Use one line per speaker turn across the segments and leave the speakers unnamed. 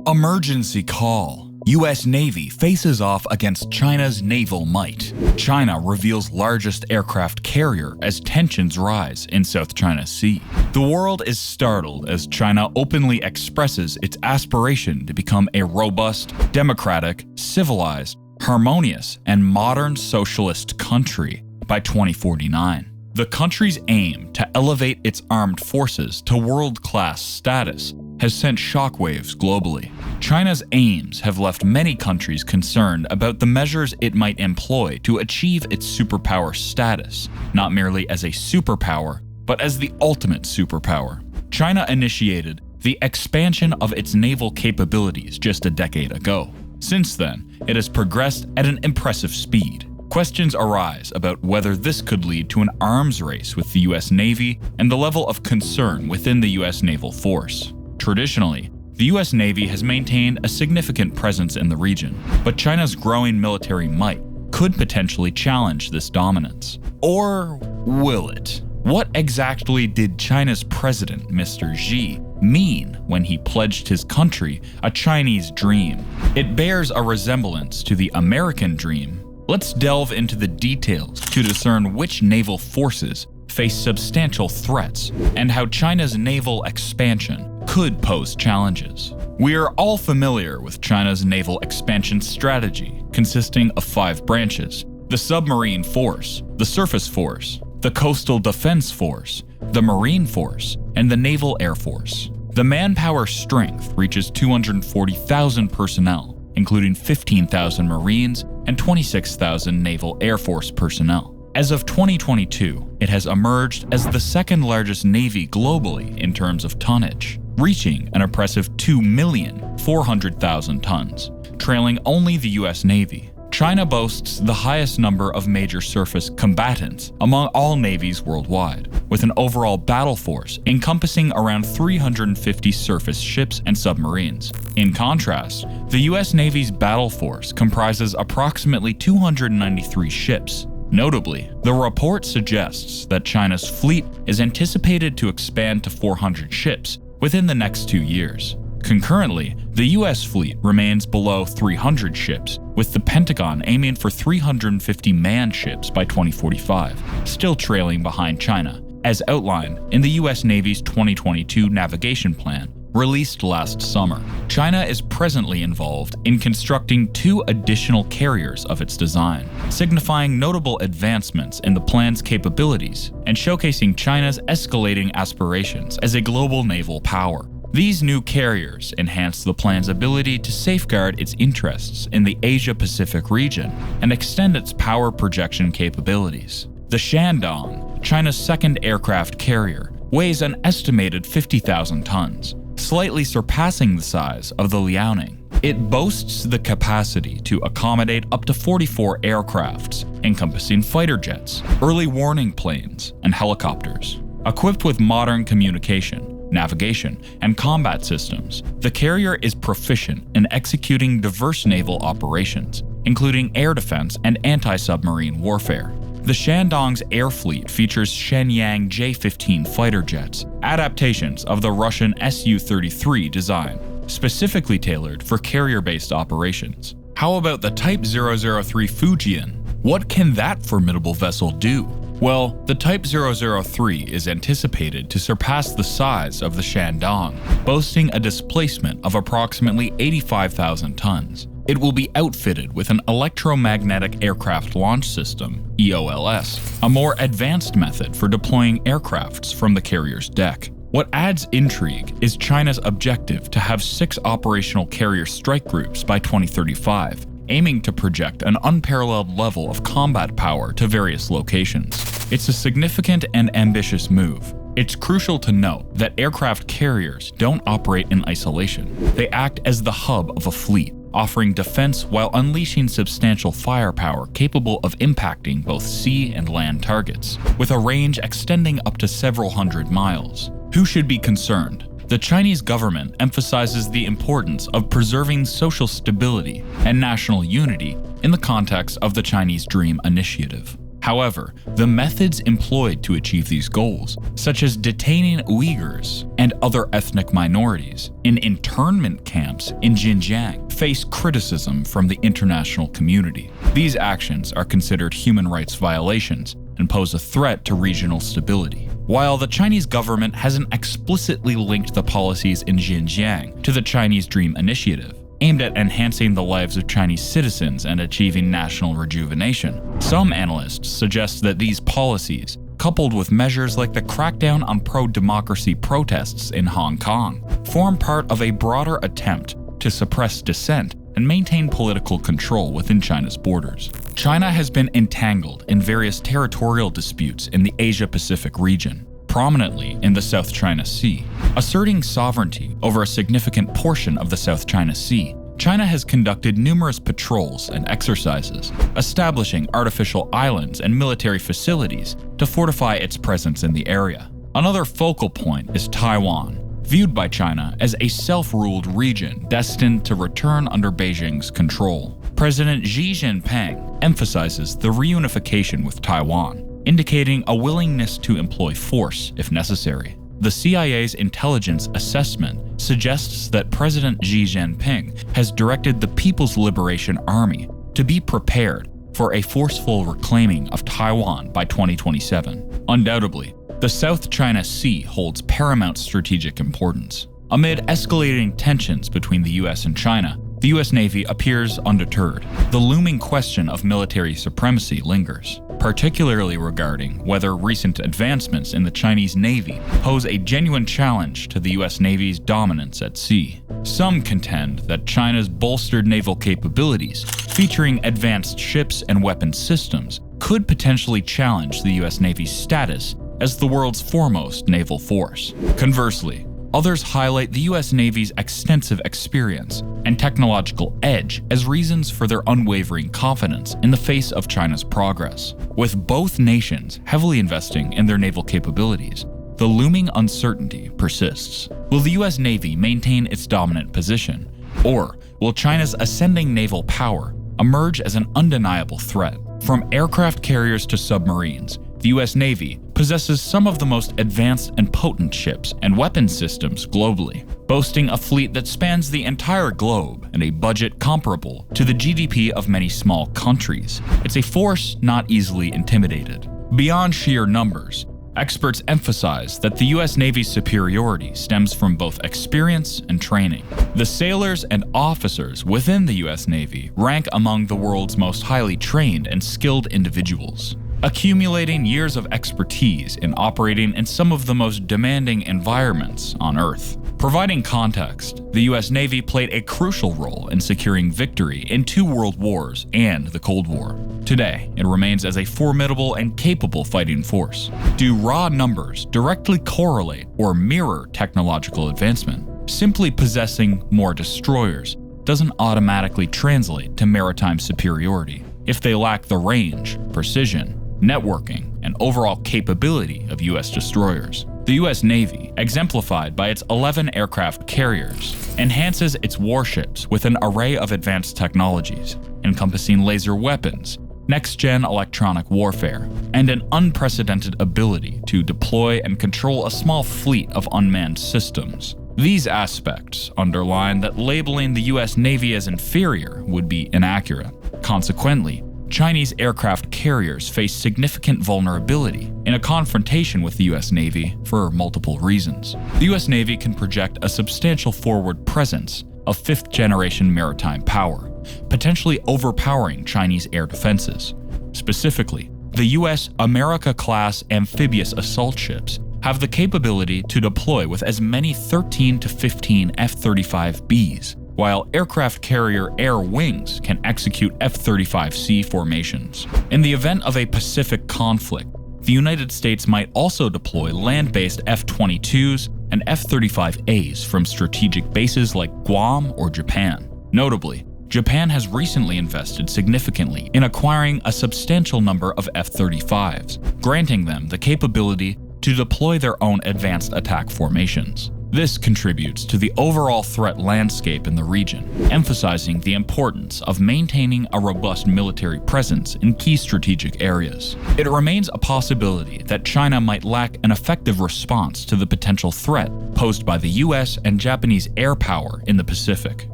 Emergency call. US Navy faces off against China's naval might. China reveals largest aircraft carrier as tensions rise in South China Sea. The world is startled as China openly expresses its aspiration to become a robust, democratic, civilized, harmonious, and modern socialist country by 2049. The country's aim to elevate its armed forces to world-class status has sent shockwaves globally. China's aims have left many countries concerned about the measures it might employ to achieve its superpower status, not merely as a superpower, but as the ultimate superpower. China initiated the expansion of its naval capabilities just a decade ago. Since then, it has progressed at an impressive speed. Questions arise about whether this could lead to an arms race with the US Navy and the level of concern within the US Naval Force. Traditionally, the US Navy has maintained a significant presence in the region, but China's growing military might could potentially challenge this dominance. Or will it? What exactly did China's president, Mr. Xi, mean when he pledged his country a Chinese dream? It bears a resemblance to the American dream. Let's delve into the details to discern which naval forces face substantial threats and how China's naval expansion could pose challenges. We are all familiar with China's naval expansion strategy, consisting of 5 branches: the submarine force, the surface force, the coastal defense force, the marine force, and the naval air force. The manpower strength reaches 240,000 personnel, including 15,000 Marines and 26,000 Naval Air Force personnel. As of 2022, it has emerged as the second largest navy globally in terms of tonnage, reaching an impressive 2,400,000 tons, trailing only the US Navy. China boasts the highest number of major surface combatants among all navies worldwide, with an overall battle force encompassing around 350 surface ships and submarines. In contrast, the US Navy's battle force comprises approximately 293 ships. Notably, the report suggests that China's fleet is anticipated to expand to 400 ships within the next 2 years. Concurrently, the US fleet remains below 300 ships, with the Pentagon aiming for 350 manned ships by 2045, still trailing behind China, as outlined in the US Navy's 2022 navigation plan, released last summer. China is presently involved in constructing 2 additional carriers of its design, signifying notable advancements in the plan's capabilities and showcasing China's escalating aspirations as a global naval power. These new carriers enhance the plan's ability to safeguard its interests in the Asia-Pacific region and extend its power projection capabilities. The Shandong, China's second aircraft carrier, weighs an estimated 50,000 tons, slightly surpassing the size of the Liaoning. It boasts the capacity to accommodate up to 44 aircrafts, encompassing fighter jets, early warning planes, and helicopters. Equipped with modern communication, navigation, and combat systems, the carrier is proficient in executing diverse naval operations, including air defense and anti-submarine warfare. The Shandong's air fleet features Shenyang J-15 fighter jets, adaptations of the Russian Su-33 design, specifically tailored for carrier-based operations. How about the Type 003 Fujian? What can that formidable vessel do? Well, the Type 003 is anticipated to surpass the size of the Shandong, boasting a displacement of approximately 85,000 tons. It will be outfitted with an electromagnetic aircraft launch system, EOLS, a more advanced method for deploying aircrafts from the carrier's deck. What adds intrigue is China's objective to have 6 operational carrier strike groups by 2035, aiming to project an unparalleled level of combat power to various locations. It's a significant and ambitious move. It's crucial to note that aircraft carriers don't operate in isolation. They act as the hub of a fleet, offering defense while unleashing substantial firepower capable of impacting both sea and land targets, with a range extending up to several hundred miles. Who should be concerned? The Chinese government emphasizes the importance of preserving social stability and national unity in the context of the Chinese Dream Initiative. However, the methods employed to achieve these goals, such as detaining Uyghurs and other ethnic minorities in internment camps in Xinjiang, face criticism from the international community. These actions are considered human rights violations and pose a threat to regional stability. While the Chinese government hasn't explicitly linked the policies in Xinjiang to the Chinese Dream Initiative, aimed at enhancing the lives of Chinese citizens and achieving national rejuvenation, some analysts suggest that these policies, coupled with measures like the crackdown on pro-democracy protests in Hong Kong, form part of a broader attempt to suppress dissent and maintain political control within China's borders. China has been entangled in various territorial disputes in the Asia-Pacific region, prominently in the South China Sea. Asserting sovereignty over a significant portion of the South China Sea, China has conducted numerous patrols and exercises, establishing artificial islands and military facilities to fortify its presence in the area. Another focal point is Taiwan, viewed by China as a self-ruled region destined to return under Beijing's control. President Xi Jinping emphasizes the reunification with Taiwan, indicating a willingness to employ force if necessary. The CIA's intelligence assessment suggests that President Xi Jinping has directed the People's Liberation Army to be prepared for a forceful reclaiming of Taiwan by 2027. Undoubtedly, the South China Sea holds paramount strategic importance. Amid escalating tensions between the US and China, the US Navy appears undeterred. The looming question of military supremacy lingers, particularly regarding whether recent advancements in the Chinese Navy pose a genuine challenge to the US Navy's dominance at sea. Some contend that China's bolstered naval capabilities, featuring advanced ships and weapons systems, could potentially challenge the US Navy's status as the world's foremost naval force. Conversely, others highlight the US Navy's extensive experience and technological edge as reasons for their unwavering confidence in the face of China's progress. With both nations heavily investing in their naval capabilities, the looming uncertainty persists. Will the US Navy maintain its dominant position, or will China's ascending naval power emerge as an undeniable threat? From aircraft carriers to submarines, the US Navy possesses some of the most advanced and potent ships and weapons systems globally, boasting a fleet that spans the entire globe and a budget comparable to the GDP of many small countries. It's a force not easily intimidated. Beyond sheer numbers, experts emphasize that the US Navy's superiority stems from both experience and training. The sailors and officers within the US Navy rank among the world's most highly trained and skilled individuals, accumulating years of expertise in operating in some of the most demanding environments on Earth. Providing context, the US Navy played a crucial role in securing victory in 2 world wars and the Cold War. Today, it remains as a formidable and capable fighting force. Do raw numbers directly correlate or mirror technological advancement? Simply possessing more destroyers doesn't automatically translate to maritime superiority if they lack the range, precision, networking, and overall capability of US destroyers. The US Navy, exemplified by its 11 aircraft carriers, enhances its warships with an array of advanced technologies, encompassing laser weapons, next-gen electronic warfare, and an unprecedented ability to deploy and control a small fleet of unmanned systems. These aspects underline that labeling the US Navy as inferior would be inaccurate. Consequently, Chinese aircraft carriers face significant vulnerability in a confrontation with the US Navy for multiple reasons. The US Navy can project a substantial forward presence of 5th-generation maritime power, potentially overpowering Chinese air defenses. Specifically, the US America-class amphibious assault ships have the capability to deploy with as many 13 to 15 F-35Bs, while aircraft carrier air wings can execute F-35C formations. In the event of a Pacific conflict, the United States might also deploy land-based F-22s and F-35As from strategic bases like Guam or Japan. Notably, Japan has recently invested significantly in acquiring a substantial number of F-35s, granting them the capability to deploy their own advanced attack formations. This contributes to the overall threat landscape in the region, emphasizing the importance of maintaining a robust military presence in key strategic areas. It remains a possibility that China might lack an effective response to the potential threat posed by the US and Japanese air power in the Pacific.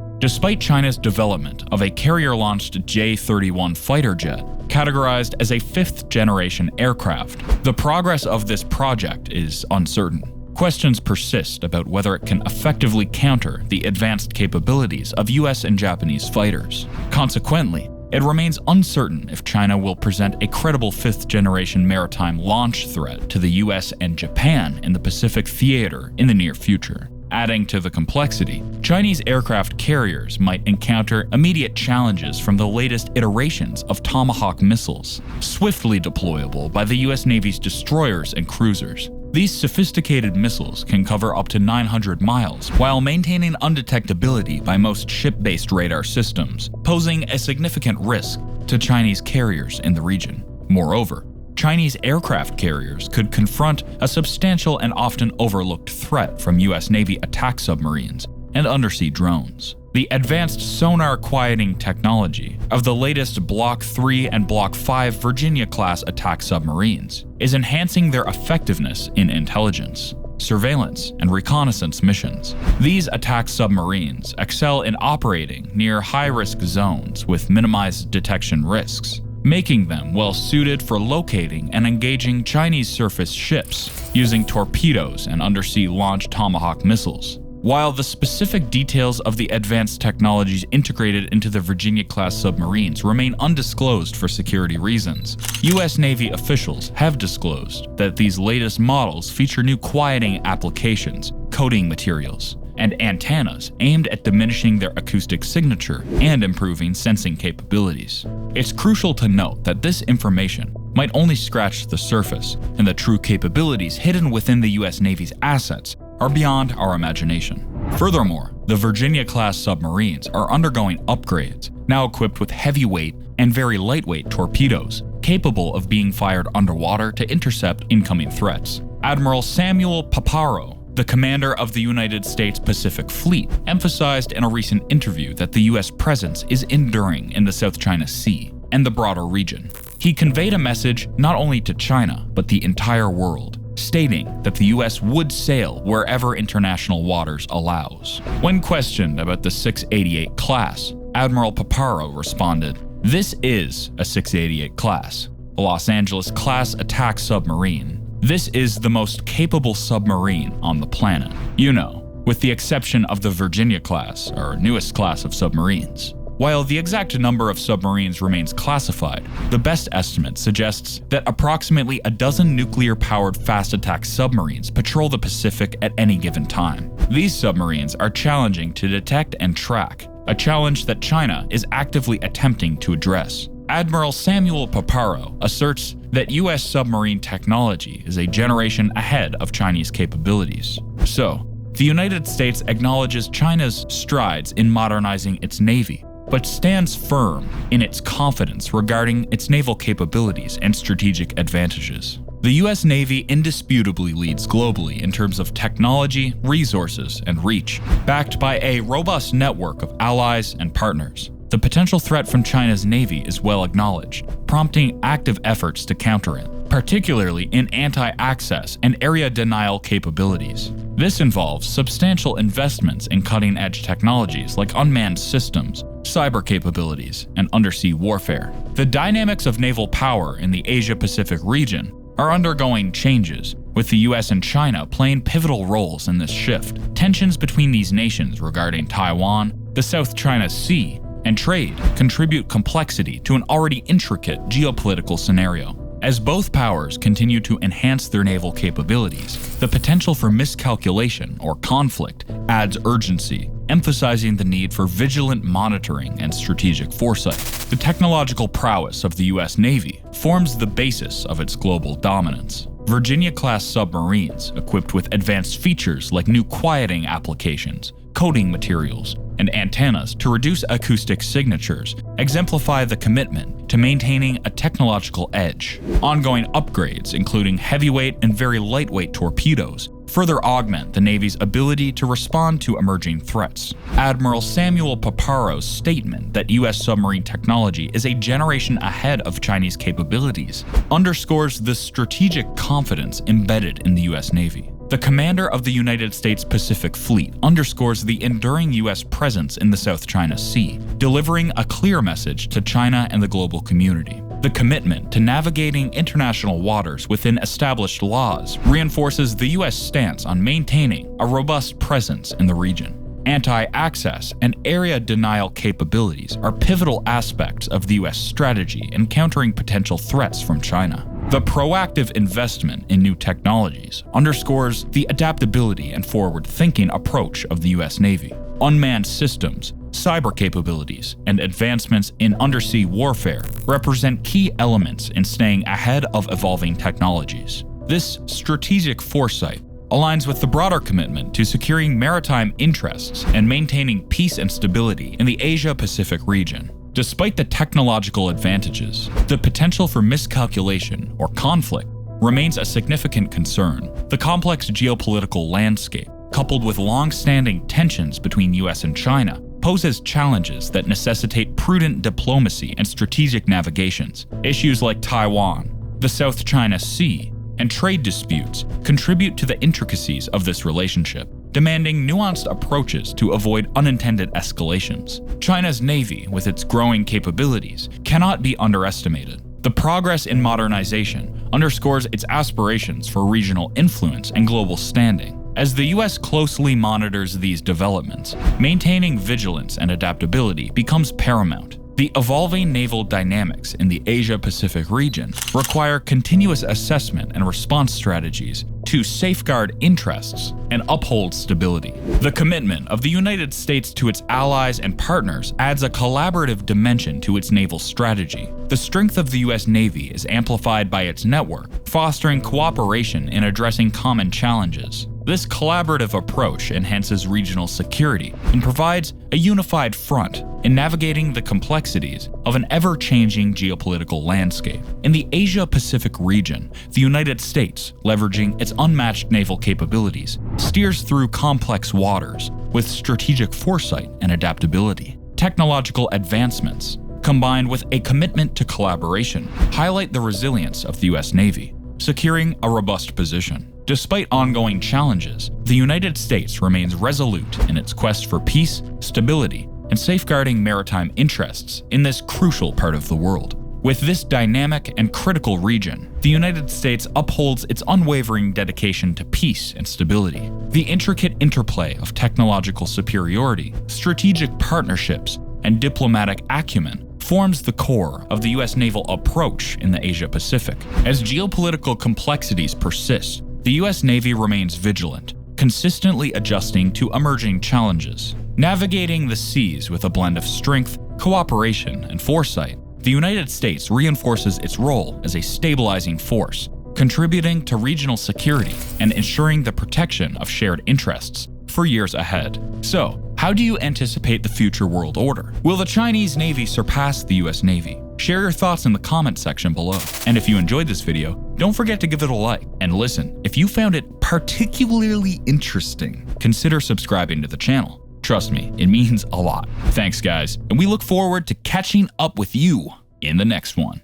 Despite China's development of a carrier-launched J-31 fighter jet, categorized as a fifth-generation aircraft, the progress of this project is uncertain. Questions persist about whether it can effectively counter the advanced capabilities of US and Japanese fighters. Consequently, it remains uncertain if China will present a credible fifth-generation maritime launch threat to the US and Japan in the Pacific theater in the near future. Adding to the complexity, Chinese aircraft carriers might encounter immediate challenges from the latest iterations of Tomahawk missiles, swiftly deployable by the US Navy's destroyers and cruisers. These sophisticated missiles can cover up to 900 miles while maintaining undetectability by most ship-based radar systems, posing a significant risk to Chinese carriers in the region. Moreover, Chinese aircraft carriers could confront a substantial and often overlooked threat from US Navy attack submarines and undersea drones. The advanced sonar quieting technology of the latest Block 3 and Block 5 Virginia-class attack submarines is enhancing their effectiveness in intelligence, surveillance, and reconnaissance missions. These attack submarines excel in operating near high-risk zones with minimized detection risks, making them well-suited for locating and engaging Chinese surface ships using torpedoes and undersea launch Tomahawk missiles. While the specific details of the advanced technologies integrated into the Virginia-class submarines remain undisclosed for security reasons, US Navy officials have disclosed that these latest models feature new quieting applications, coating materials, and antennas aimed at diminishing their acoustic signature and improving sensing capabilities. It's crucial to note that this information might only scratch the surface, and the true capabilities hidden within the US Navy's assets are beyond our imagination. Furthermore, the Virginia-class submarines are undergoing upgrades, now equipped with heavyweight and very lightweight torpedoes, capable of being fired underwater to intercept incoming threats. Admiral Samuel Paparo, the commander of the United States Pacific Fleet, emphasized in a recent interview that the US presence is enduring in the South China Sea and the broader region. He conveyed a message not only to China, but the entire world, stating that the US would sail wherever international waters allows. When questioned about the 688 class, Admiral Paparo responded, "This is a 688 class, a Los Angeles-class attack submarine. This is the most capable submarine on the planet. You know, with the exception of the Virginia-class, our newest class of submarines." While the exact number of submarines remains classified, the best estimate suggests that approximately a dozen nuclear-powered fast attack submarines patrol the Pacific at any given time. These submarines are challenging to detect and track, a challenge that China is actively attempting to address. Admiral Samuel Paparo asserts that US submarine technology is a generation ahead of Chinese capabilities. So, the United States acknowledges China's strides in modernizing its navy, but stands firm in its confidence regarding its naval capabilities and strategic advantages. The US Navy indisputably leads globally in terms of technology, resources, and reach, backed by a robust network of allies and partners. The potential threat from China's Navy is well acknowledged, prompting active efforts to counter it, particularly in anti-access and area denial capabilities. This involves substantial investments in cutting-edge technologies like unmanned systems, cyber capabilities, and undersea warfare. The dynamics of naval power in the Asia-Pacific region are undergoing changes, with the US and China playing pivotal roles in this shift. Tensions between these nations regarding Taiwan, the South China Sea, and trade contribute complexity to an already intricate geopolitical scenario. As both powers continue to enhance their naval capabilities, the potential for miscalculation or conflict adds urgency, emphasizing the need for vigilant monitoring and strategic foresight. The technological prowess of the US Navy forms the basis of its global dominance. Virginia-class submarines, equipped with advanced features like new quieting applications, coating materials, and antennas to reduce acoustic signatures, exemplify the commitment to maintaining a technological edge. Ongoing upgrades, including heavyweight and very lightweight torpedoes, further augment the Navy's ability to respond to emerging threats. Admiral Samuel Paparo's statement that US submarine technology is a generation ahead of Chinese capabilities underscores the strategic confidence embedded in the US Navy. The commander of the United States Pacific Fleet underscores the enduring US presence in the South China Sea, delivering a clear message to China and the global community. The commitment to navigating international waters within established laws reinforces the US stance on maintaining a robust presence in the region. Anti-access and area denial capabilities are pivotal aspects of the US strategy in countering potential threats from China. The proactive investment in new technologies underscores the adaptability and forward-thinking approach of the US Navy. Unmanned systems, cyber capabilities, and advancements in undersea warfare represent key elements in staying ahead of evolving technologies. This strategic foresight aligns with the broader commitment to securing maritime interests and maintaining peace and stability in the Asia-Pacific region. Despite the technological advantages, the potential for miscalculation or conflict remains a significant concern. The complex geopolitical landscape, coupled with long-standing tensions between US and China, poses challenges that necessitate prudent diplomacy and strategic navigations. Issues like Taiwan, the South China Sea, and trade disputes contribute to the intricacies of this relationship, demanding nuanced approaches to avoid unintended escalations. China's Navy, with its growing capabilities, cannot be underestimated. The progress in modernization underscores its aspirations for regional influence and global standing. As the US closely monitors these developments, maintaining vigilance and adaptability becomes paramount. The evolving naval dynamics in the Asia-Pacific region require continuous assessment and response strategies to safeguard interests and uphold stability. The commitment of the United States to its allies and partners adds a collaborative dimension to its naval strategy. The strength of the US Navy is amplified by its network, fostering cooperation in addressing common challenges. This collaborative approach enhances regional security and provides a unified front in navigating the complexities of an ever-changing geopolitical landscape. In the Asia-Pacific region, the United States, leveraging its unmatched naval capabilities, steers through complex waters with strategic foresight and adaptability. Technological advancements, combined with a commitment to collaboration, highlight the resilience of the US Navy, securing a robust position. Despite ongoing challenges, the United States remains resolute in its quest for peace, stability, and safeguarding maritime interests in this crucial part of the world. With this dynamic and critical region, the United States upholds its unwavering dedication to peace and stability. The intricate interplay of technological superiority, strategic partnerships, and diplomatic acumen forms the core of the US naval approach in the Asia-Pacific. As geopolitical complexities persist, the US Navy remains vigilant, consistently adjusting to emerging challenges. Navigating the seas with a blend of strength, cooperation, and foresight, the United States reinforces its role as a stabilizing force, contributing to regional security and ensuring the protection of shared interests for years ahead. So, how do you anticipate the future world order? Will the Chinese Navy surpass the US Navy? Share your thoughts in the comment section below. And if you enjoyed this video, don't forget to give it a like. And listen, if you found it particularly interesting, consider subscribing to the channel. Trust me, it means a lot. Thanks guys, and we look forward to catching up with you in the next one.